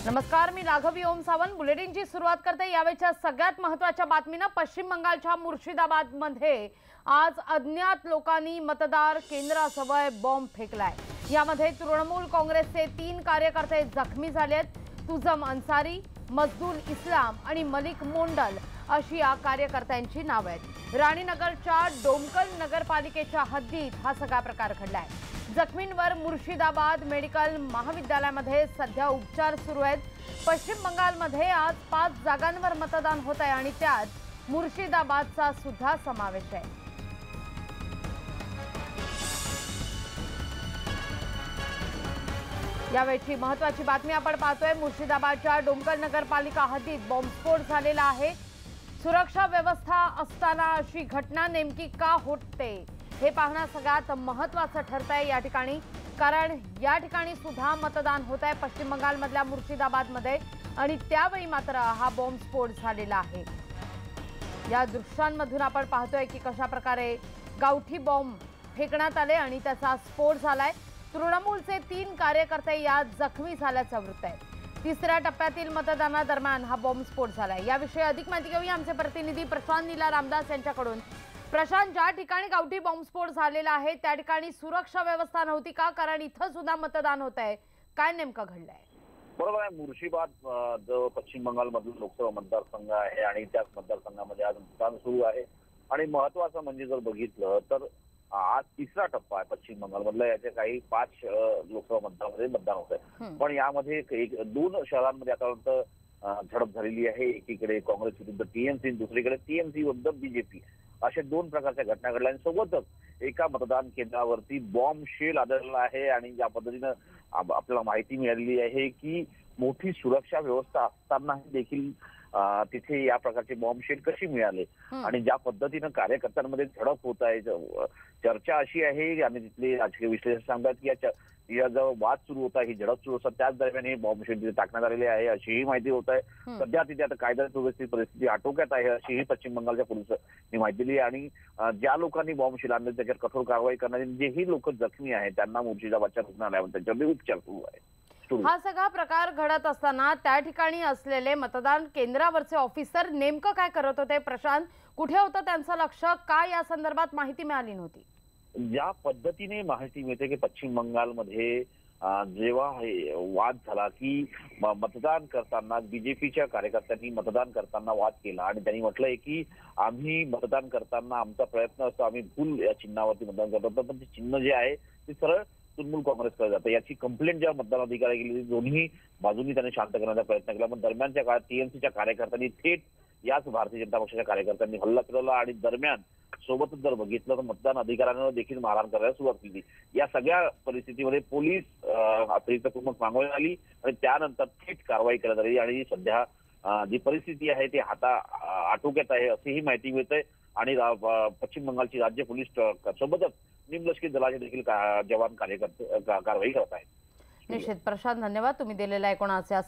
नमस्कार, मी राघवी ओम सावंत बुलेटिनची सुरुवात करते। यावेळच्या सगळ्यात महत्त्वाच्या बातमीनं पश्चिम बंगालच्या मुर्शिदाबादमध्ये आज अज्ञात लोकांनी मतदार केंद्राजवळ बॉम्ब फेकलाय। यामध्ये तृणमूल काँग्रेसचे 3 कार्यकर्ते जखमी झालेत। तुझम अन्सारी, मजदूर इस्लाम आणि मलिक मोंडल अशी या कार्यकर्त्यांची नावे आहेत। राणीनगरच्या डोमकल नगरपालिकेच्या हद्दीत हा सगळा प्रकार घडलाय। जखमींवर मुर्शिदाबाद मेडिकल महाविद्यालयामध्ये सध्या उपचार सुरू आहेत। पश्चिम बंगालमध्ये आज 5 जागांवर मतदान होत आहे आणि त्यात मुर्शिदाबादचा सुद्धा समावेश आहे। यावेळची महत्त्वाची बातमी आपण पाहतोय। मुर्शिदाबादच्या डोमकल नगरपालिका हद्दीत बॉम्बस्फोट झालेला आहे। सुरक्षा व्यवस्था असताना अशी घटना नेमकी का होते हे पाहणं सगळ्यात महत्त्वाचं ठरतंय या ठिकाणी, कारण या ठिकाणी सुद्धा मतदान होत आहे पश्चिम बंगालमधल्या मुर्शिदाबादमध्ये आणि त्यावेळी मात्र हा बॉम्बस्फोट झालेला आहे। या दृश्यांमधून आपण पाहतोय की कशा प्रकारे गावठी बॉम्ब फेकण्यात आले आणि त्याचा स्फोट झालाय। तृणमूलचे 3 कार्यकर्ते यात जखमी झाल्याचं वृत्त आहे। तिसऱ्या टप्प्यातील मतदानादरम्यान हा बॉम्बस्फोट झालाय। याविषयी अधिक माहिती घेऊया आमचे प्रतिनिधी प्रशांत नीला रामदास यांच्याकडून। प्रशांत, ज्या ठिकाणी गावठी बॉम्बस्फोट झालेला आहे त्या ठिकाणी सुरक्षा व्यवस्था नव्हती का? कारण इथं सुद्धा मतदान होत आहे, काय नेमकं घडलंय? बरोबर आहे। मुर्शिदाबाद जो पश्चिम बंगाल मधील लोकसभा मतदारसंघ आहे आणि त्याच मतदारसंघामध्ये आज मतदान सुरू आहे आणि महत्त्वाचं म्हणजे जर बघितलं तर आज तिसरा टप्पा आहे पश्चिम बंगालमधला। याचे काही 5 लोकसभा मतदारांमध्ये मतदान होत आहे, पण यामध्ये 2 शहरांमध्ये आतापर्यंत झडप झालेली आहे। एकीकडे काँग्रेस विरुद्ध टीएमसी, दुसरीकडे टीएमसी विरुद्ध बीजेपी अशा 2 प्रकारच्या घटना घडल्या आणि सोबतच एका मतदान केंद्रावरती बॉम्ब शेल आढळला आहे आणि ज्या पद्धतीनं आपल्याला माहिती मिळालेली आहे की मोठी सुरक्षा व्यवस्था असताना देखील तिथे या प्रकारचे बॉम्ब शेल कशी मिळाले आणि ज्या पद्धतीनं कार्यकर्त्यांमध्ये झडप होत आहे। चर्चा अशी आहे आणि तिथले राजकीय विश्लेषक सांगतात की या जो वाद सुरू होता, ही झडप सुरू असतात त्याच दरम्यान हे बॉम्ब शेल तिथे टाकण्यात आलेले आहे अशीही माहिती होत आहे। सध्या तिथे आता कायदा सुव्यवस्थेची परिस्थिती आटोक्यात आहे अशीही पश्चिम बंगालच्या पोलिसांनी माहिती दिली आणि ज्या लोकांनी बॉम्ब शेल आणले त्याच्यावर कठोर कारवाई करणारे जेही लोक जखमी आहेत त्यांना मुर्शिदाबादच्या रुग्णालयावर त्यांच्यावर उपचार सुरू आहे। हा सगळा प्रकार घडत असताना त्या ठिकाणी असलेले मतदान केंद्रावरचे ऑफिसर नेमकं काय करत होते? प्रशांत, कुठे होतं त्यांचं लक्ष? काय या संदर्भात माहिती मिळाली नव्हती? ज्या पद्धतीने माहिती मिळते की पश्चिम बंगालमध्ये जेव्हा वाद झाला की मतदान करताना बीजेपीच्या कार्यकर्त्यांनी मतदान करताना वाद केला आणि त्यांनी म्हटलंय की आम्ही मतदान करताना आमचा प्रयत्न असतो, आम्ही फुल या चिन्हावरती मतदान करतो, पण ते चिन्ह जे आहे ते सरळ तृणमूल काँग्रेसकडे जातं। याची कंप्लेंट जेव्हा मतदान अधिकारी गेली दोन्ही बाजूंनी त्यांनी शांत करण्याचा प्रयत्न केला, पण दरम्यानच्या काळात टीएमसीच्या कार्यकर्त्यांनी थेट याच भारतीय जनता पक्षाच्या कार्यकर्त्यांनी हल्ला केला आणि दरम्यान सोबतच जर बघितलं तर मतदान अधिकाऱ्यांवर देखील मारहाण करायला सुरुवात केली। या सगळ्या परिस्थितीमध्ये पोलीस अतिरिक्त कुमक मागवण्यात आली आणि त्यानंतर थेट कारवाई करण्यात आली आणि सध्या जी परिस्थिती आहे ती आटोक्यात आहे अशीही माहिती मिळते आणि पश्चिम बंगालची राज्य पोलीस सोबतच निमलष्करी दलाचे देखील जवान कार्यकर्ते कारवाई करत आहेत। निश्चित प्रशांत, धन्यवाद तुम्ही दिलेला 19